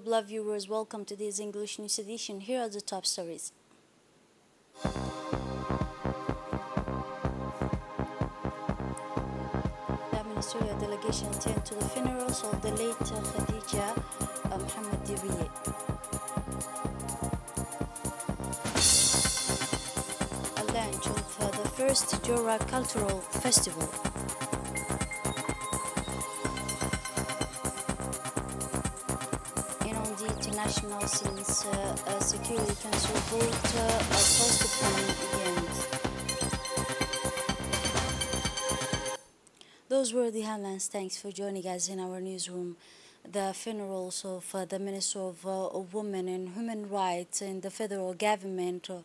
beloved viewers, welcome to this English News Edition. Here are the top stories. The ministerial delegation attended to the funerals of the late Khadija Mohammed Diriye. A launch of the first Jora Cultural Festival. International since Security Council vote postponed event. Those were the headlines. Thanks for joining us in our newsroom. The funerals of the Minister of Women and Human Rights in the federal government of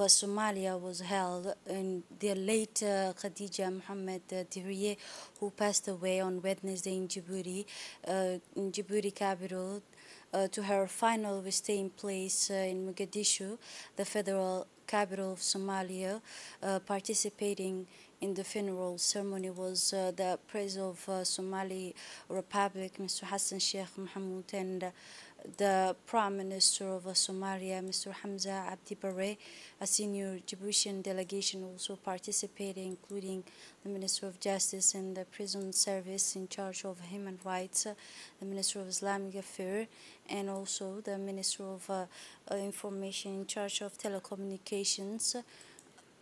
Somalia was held in the late Khadija Mohammed Diriye, who passed away on Wednesday in Djibouti capital. To her final resting place in Mogadishu, the federal capital of Somalia. Participating in the funeral ceremony was the President of Somali Republic, Mr. Hassan Sheikh Mohamud, and the Prime Minister of Somalia, Mr. Hamza Abdi Barre. A senior Djiboutian delegation also participated, including the Minister of Justice and the Prison Service in charge of Human Rights, the Minister of Islamic Affairs, and also the Minister of Information in charge of Telecommunications.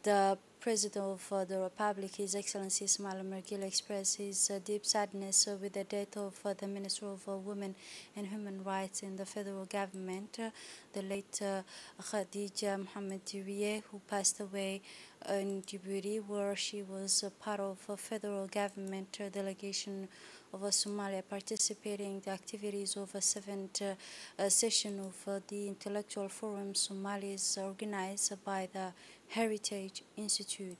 The President of the Republic, His Excellency Ismail Omar Guelleh, expressed his deep sadness with the death of the Minister of Women and Human Rights in the federal government, the late Khadija Mohammed Diriye, who passed away in Djibouti, where she was part of a federal government delegation of Somalia, participating in the activities of a seventh session of the Intellectual Forum Somalis organized by the Heritage Institute.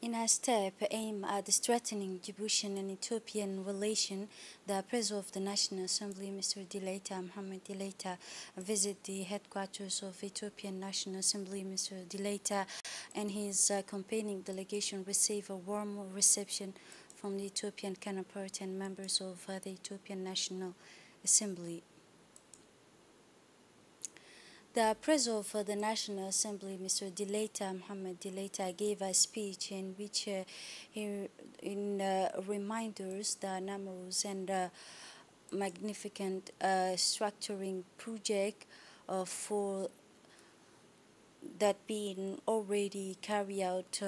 In a step aimed at strengthening Djiboutian and Ethiopian relations, the President of the National Assembly, Mr. Dileita Mohamed Dileita, visited the headquarters of Ethiopian National Assembly. Mr. Dileita and his accompanying delegation received a warm reception from the Ethiopian counterpart and members of the Ethiopian National Assembly. The President of the National Assembly, Mr. Dileita Mohamed Dileita, gave a speech in which he reminders the numerous and magnificent structuring project for that being already carried out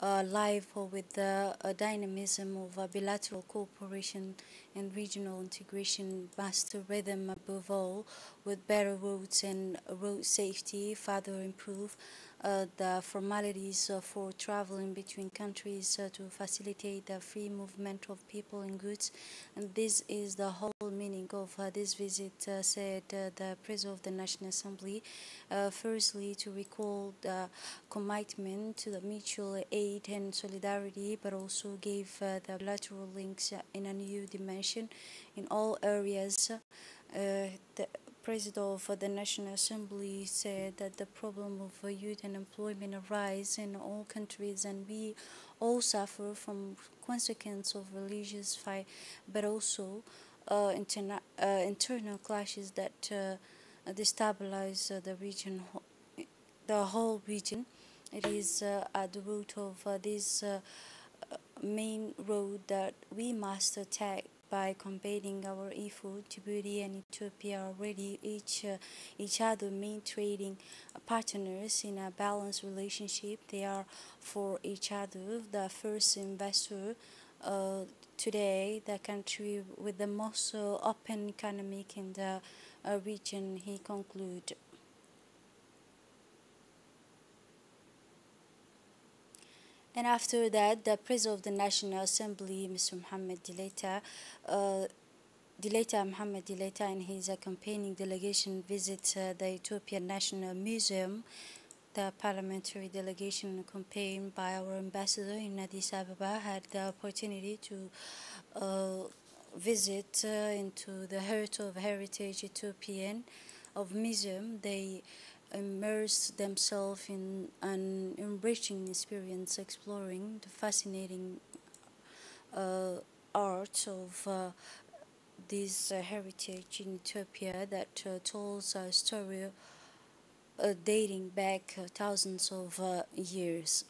live with the dynamism of bilateral cooperation and regional integration, master rhythm above all, with better roads and road safety, further improve the formalities for traveling between countries to facilitate the free movement of people and goods. And this is the whole meaning of this visit, said the President of the National Assembly. Firstly, to recall the commitment to the mutual aid and solidarity, but also gave the bilateral links in a new dimension in all areas. The President of the National Assembly said that the problem of youth unemployment arises in all countries, and we all suffer from consequences of religious fight, but also internal clashes that destabilize the region, the whole region. It is at the root of this main road that we must attack by combining our e-food. Djibouti and Ethiopia are already each other main trading partners in a balanced relationship. They are for each other the first investor today, the country with the most open economic in the region, he concluded. And after that, the President of the National Assembly, Mr. Mohamed Dileita, and his accompanying delegation visit the Ethiopian National Museum. The parliamentary delegation accompanied by our ambassador in Addis Ababa had the opportunity to visit into the heart of heritage Ethiopian of museum. They immerse themselves in an enriching experience exploring the fascinating art of this heritage in Ethiopia that tells a story dating back thousands of years.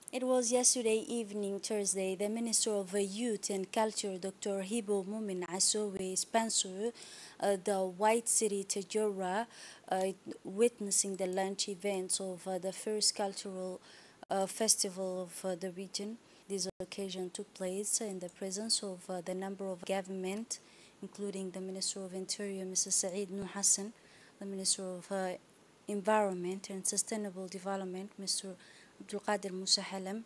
It was yesterday evening, Thursday, the Minister of Youth and Culture, Dr. Hibo Mumin Asowe, sponsored the White City Tajora, witnessing the launch events of the first cultural festival of the region. This occasion took place in the presence of the number of government, including the Minister of Interior, Mr. Saeed Nur Hassan, the Minister of Environment and Sustainable Development, Mr. Abdul Qadir Musa Halam,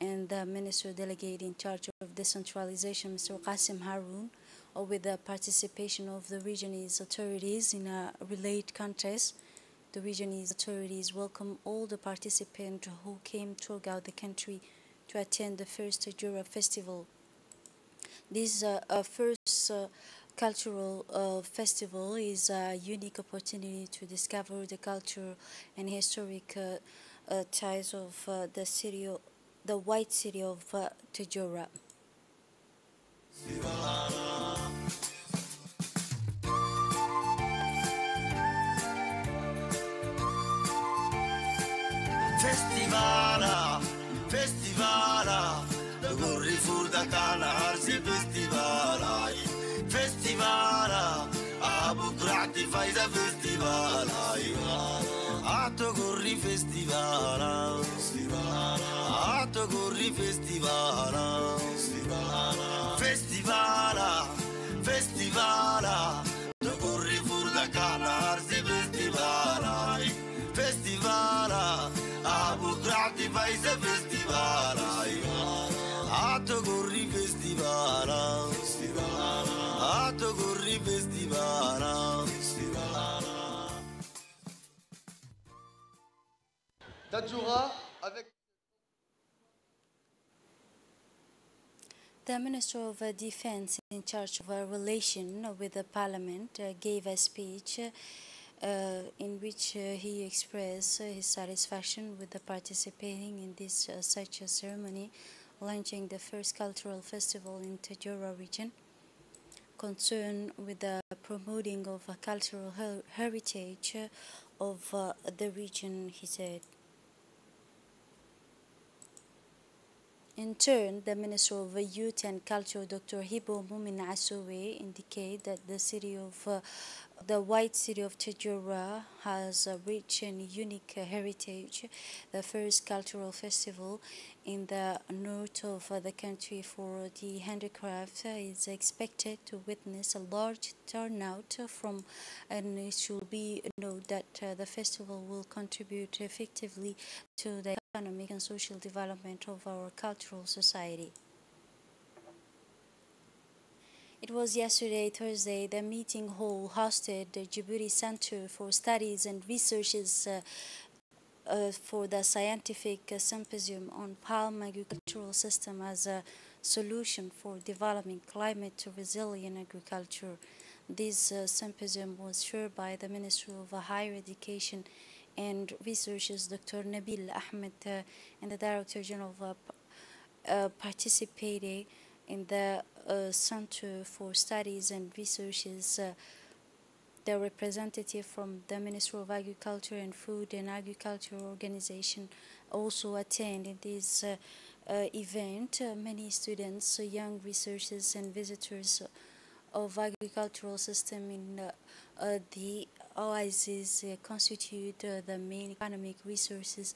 and the Minister Delegate in charge of Decentralization, Mr. Qasim Haroun, with the participation of the region's authorities in a related contest. The region's authorities welcome all the participants who came throughout the country to attend the first Tajura festival. This first cultural festival is a unique opportunity to discover the culture and historic ties of the white city of Tajura. Festivala, festivala, gurri furda kana arsi festivala, festivala, abu krati faiza festivala, ato gurri festivala, ato gurri festivala, festivala, festivala, gurri furda kana arsi festivala, festivala. Abu Grati Faisa Festival, Ato Gurri Festival, Ato Gurri Festival. Tajura avec. The Minister of Defense in charge of our relation with the Parliament gave a speech in which he expressed his satisfaction with the participating in this such a ceremony, launching the first cultural festival in Tajura region, concerned with the promoting of a cultural heritage of the region, he said. In turn, the Minister of Youth and Culture, Dr. Hibo Mumin Asowe, indicated that the city of the white city of Tajura has a rich and unique heritage. The first cultural festival in the north of the country for the handicraft is expected to witness a large turnout from, and it should be noted that the festival will contribute effectively to the economic and social development of our cultural society. It was yesterday, Thursday, the meeting hall hosted the Djibouti Center for Studies and Researches for the Scientific Symposium on Palm Agricultural System as a solution for developing climate-resilient agriculture. This symposium was chaired by the Minister of Higher Education and Researches, Dr. Nabil Ahmed, and the Director General participating in the Center for Studies and Researches. The representative from the Ministry of Agriculture and Food and Agriculture Organization also attended this event, many students, young researchers and visitors of agricultural system in the oases constitute the main economic resources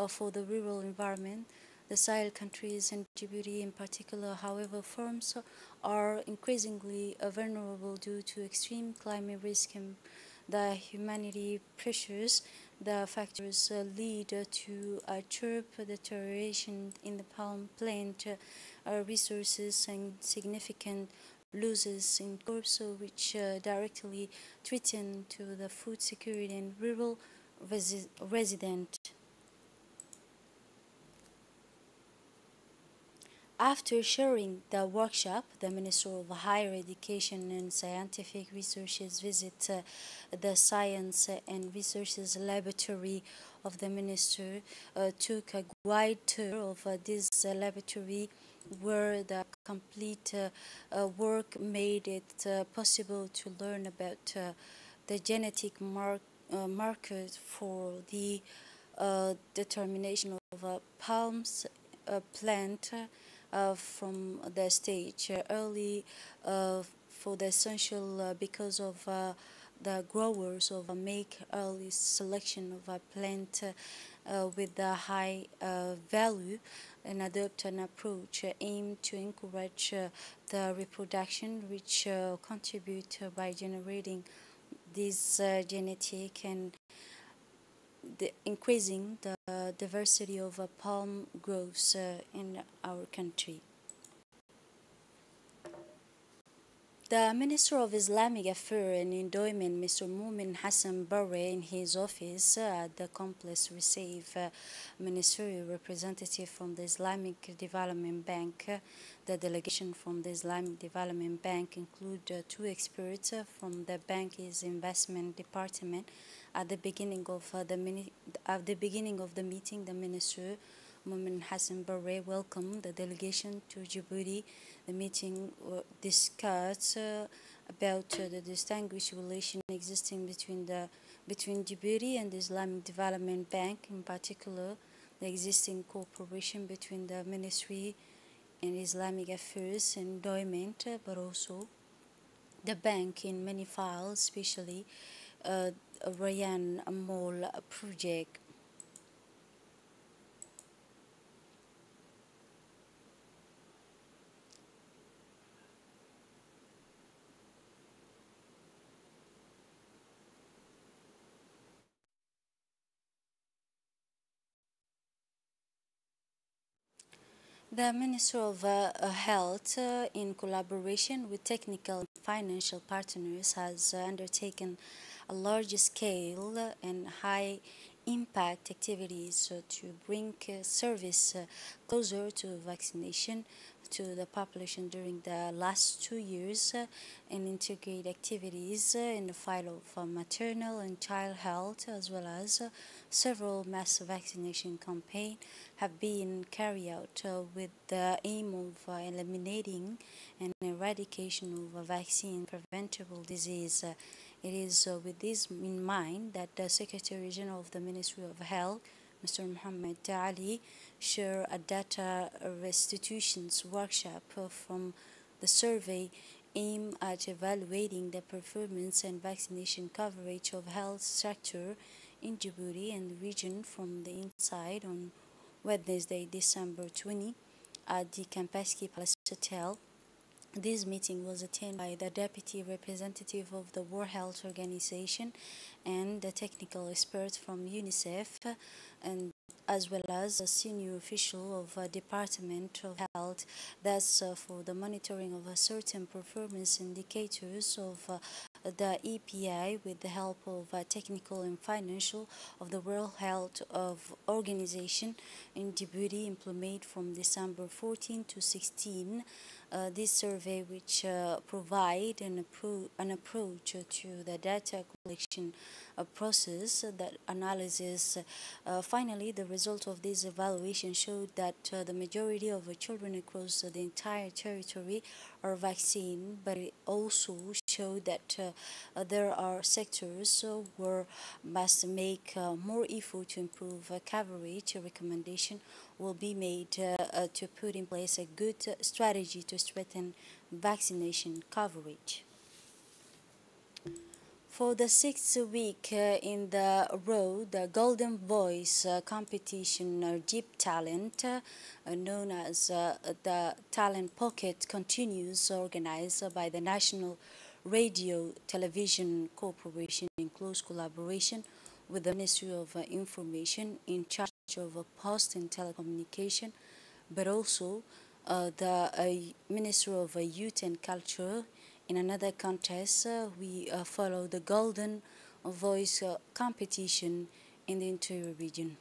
for the rural environment. The Sahel countries and Djibouti in particular, however, farms are increasingly vulnerable due to extreme climate risk and the humanity pressures. The factors lead to a sharp deterioration in the palm plant resources and significant losses in crops, which directly threaten to the food security and rural resident. After sharing the workshop, the Minister of Higher Education and Scientific Researches visit the Science and Researches Laboratory of the Minister, took a wide tour of this laboratory where the complete work made it possible to learn about the genetic markers for the determination of palms plant from the stage early for the essential because of the growers of make early selection of a plant with a high value and adopt an approach aimed to encourage the reproduction which contribute by generating this genetic and increasing the diversity of palm groves in our country. The Minister of Islamic Affairs and Endowment, Mr. Mumin Hassan Barre, in his office at the complex, received ministerial representative from the Islamic Development Bank. The delegation from the Islamic Development Bank include two experts from the bank's investment department. At the beginning of the meeting, the Minister Mumin Hassan Barre welcomed the delegation to Djibouti. The meeting discussed about the distinguished relation existing between Djibouti and the Islamic Development Bank, in particular the existing cooperation between the Ministry and Islamic Affairs and Endowment, but also the bank in many files, especially Rayan Mall project. The Minister of Health, in collaboration with technical and financial partners, has undertaken a large-scale and high-impact activities to bring service closer to vaccination to the population during the last 2 years and integrate activities in the field of maternal and child health, as well as several mass vaccination campaigns have been carried out with the aim of eliminating and eradication of vaccine preventable disease. It is with this in mind that the Secretary General of the Ministry of Health, Mr. Mohammed Ali, shared a data restitutions workshop from the survey aimed at evaluating the performance and vaccination coverage of health sector in Djibouti and the region from the inside on Wednesday, December 20, at the Kampaski Palace Hotel. This meeting was attended by the Deputy Representative of the World Health Organization and the technical experts from UNICEF, and as well as a senior official of Department of Health. That's for the monitoring of certain performance indicators of the EPI with the help of technical and financial of the World Health Organization in Djibouti, implemented from December 14 to 16. This survey, which provide an approach to the data collection process that analysis. Finally, the result of this evaluation showed that the majority of children across the entire territory are vaccinated, but it also showed that there are sectors where must make more effort to improve coverage. A recommendation will be made to put in place a good strategy to strengthen vaccination coverage. For the sixth week in the row, the Golden Voice competition Deep Talent, known as the Talent Pocket, continues, organized by the National Radio Television Corporation in close collaboration with the Ministry of Information in charge of Post and Telecommunication, but also the Ministry of Youth and Culture. In another contest, we follow the Golden Voice competition in the interior region.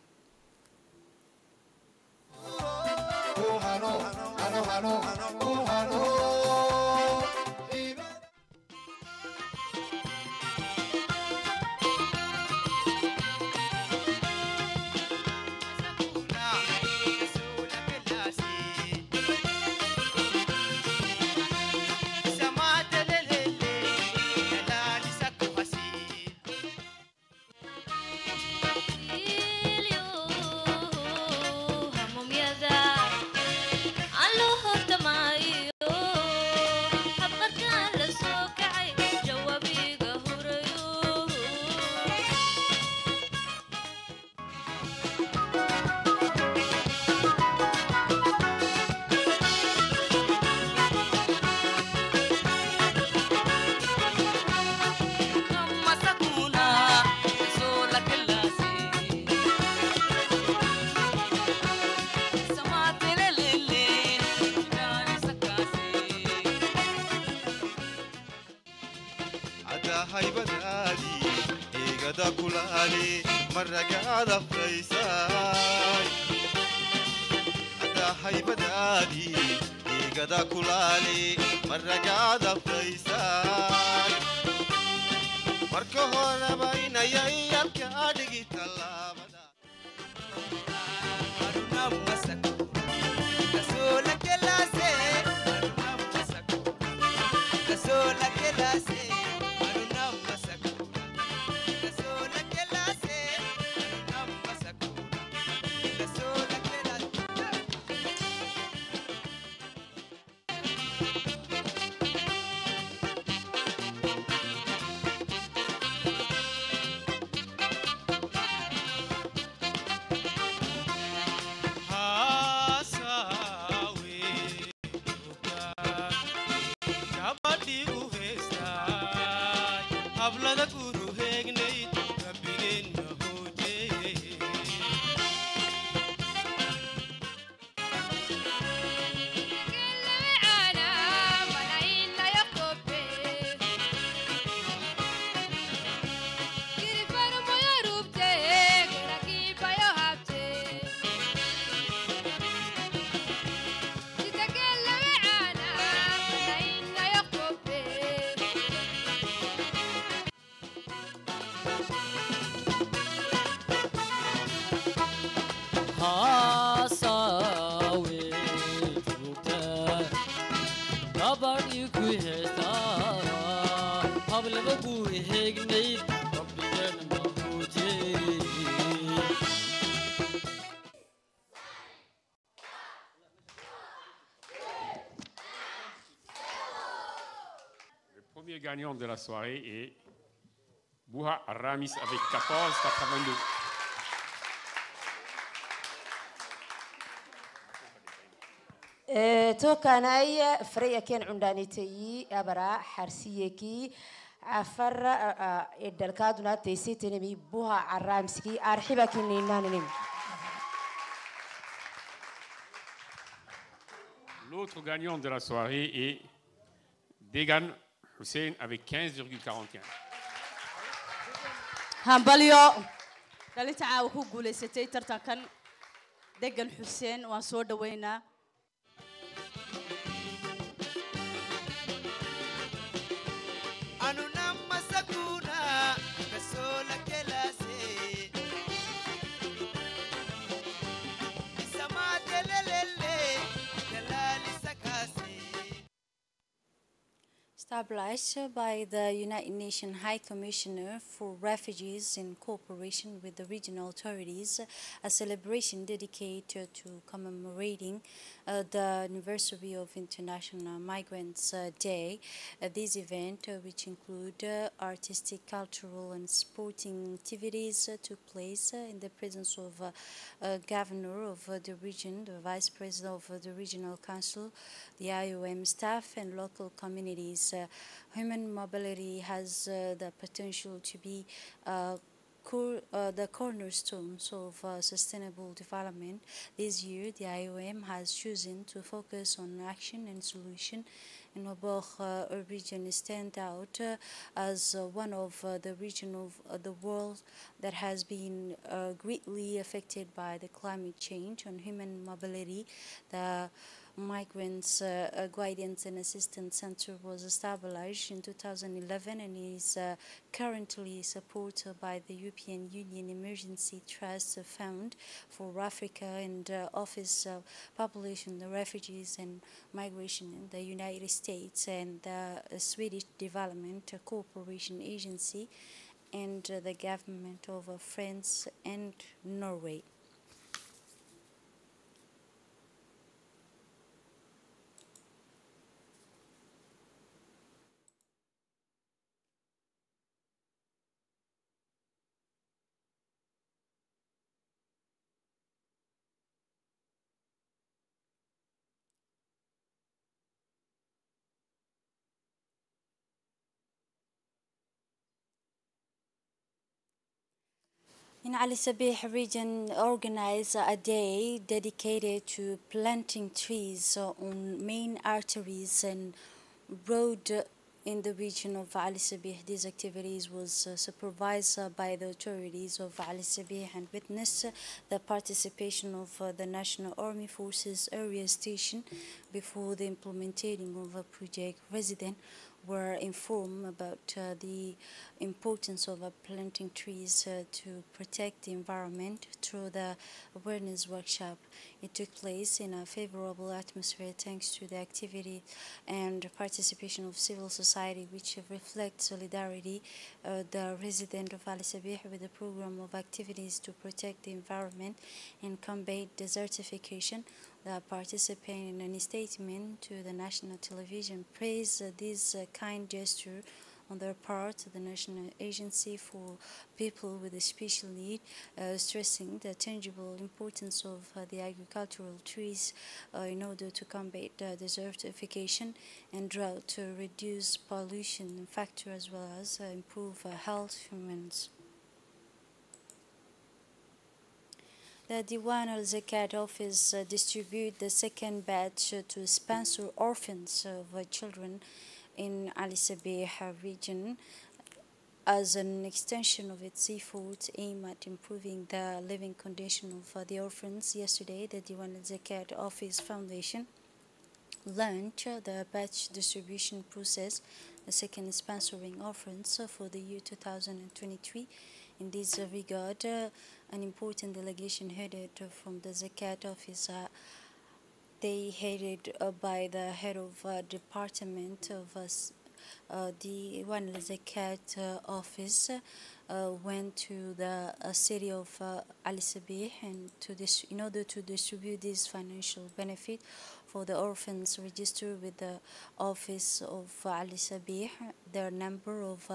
Le premier gagnant de la soirée est Bouha Ramis avec 14,82. توكاناي فريا كان عندانيتي أبرا حرسيكي عفر الدلكادنا تيسيتني بوها عرامسكي أرحبك نينانين. L'autre gagnant de la soirée est Degan Hussein avec 15,41. همبليو دلتا عاوكو قوليستي ترتاكن دقن حسين وانسو دوينا أنو نما سكونا كسولك established by the United Nations High Commissioner for Refugees in cooperation with the regional authorities, a celebration dedicated to commemorating the anniversary of International Migrants Day. This event, which include artistic, cultural and sporting activities, took place in the presence of governor of the region, the vice president of the regional council, the IOM staff and local communities. Human mobility has the potential to be the cornerstones of sustainable development. This year, the IOM has chosen to focus on action and solution. And Mabokh region stand out as one of the region of the world that has been greatly affected by the climate change. On human mobility, the Migrants Guidance and Assistance Center was established in 2011 and is currently supported by the European Union Emergency Trust Fund for Africa and Office of Population, the Refugees and Migration in the United States and the Swedish Development Cooperation Agency and the government of France and Norway. In Ali Sabih region, organized a day dedicated to planting trees on main arteries and road in the region of Ali Sabih. These activities was supervised by the authorities of Ali Sabih and witnessed the participation of the National Army Forces area station before the implementing of a project. Residents were informed about the importance of planting trees to protect the environment through the awareness workshop. It took place in a favorable atmosphere thanks to the activity and participation of civil society, which reflects solidarity. The resident of Ali Sabih with a program of activities to protect the environment and combat desertification. The participant in a statement to the national television praised this kind gesture on their part, the National Agency for People with a Special Need, stressing the tangible importance of the agricultural trees in order to combat desertification and drought, to reduce pollution factor as well as improve health humans. The Diwan al-Zakat office distribute the second batch to sponsor orphans of children in Ali Sabih region as an extension of its efforts aimed at improving the living condition of the orphans. Yesterday, the Diwan al-Zakat Office Foundation launched the batch distribution process, the second sponsoring orphans for the year 2023. In this regard, an important delegation headed from the Zakat office, they headed by the head of department of the One Zakat office, went to the city of Ali Sabih and in order to distribute this financial benefit for the orphans registered with the office of Ali Sabih. Their number of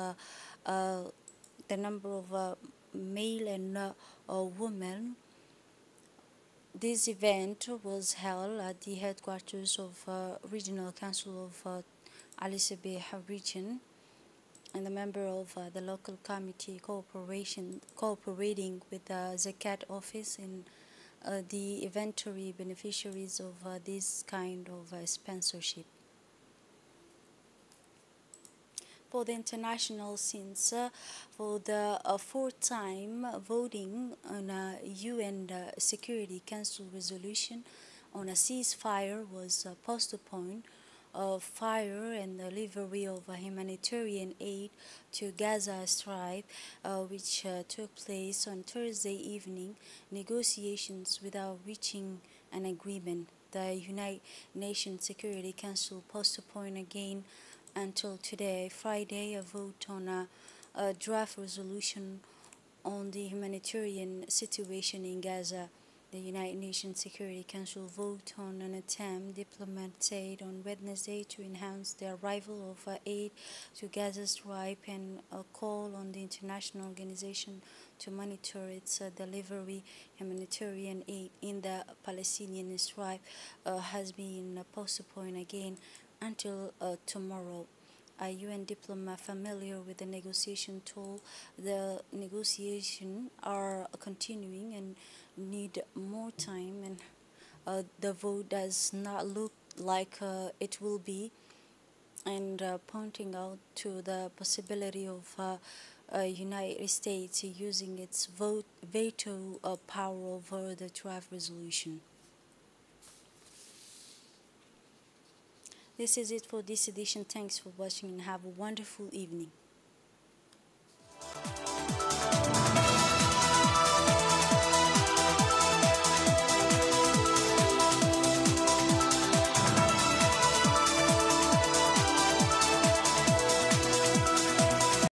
male and women. This event was held at the headquarters of Regional Council of Ali Sabih region, and the member of the local committee cooperating with the Zakat office in the eventual beneficiaries of this kind of sponsorship. For the international scenes, for the fourth time voting on a UN Security Council resolution on a ceasefire was postponed. Fire and the delivery of humanitarian aid to Gaza Strip, which took place on Thursday evening, negotiations without reaching an agreement. The United Nations Security Council postponed again until today, Friday, a vote on a draft resolution on the humanitarian situation in Gaza. The United Nations Security Council vote on an attempt, diplomats said on Wednesday, to enhance the arrival of aid to Gaza Strip, and a call on the international organization to monitor its delivery. Humanitarian aid in the Palestinian Strip has been postponed again until tomorrow. A UN diplomat familiar with the negotiation told the negotiations are continuing and need more time, and the vote does not look like it will be, and pointing out to the possibility of United States using its veto power over the draft resolution. This is it for this edition. Thanks for watching and have a wonderful evening.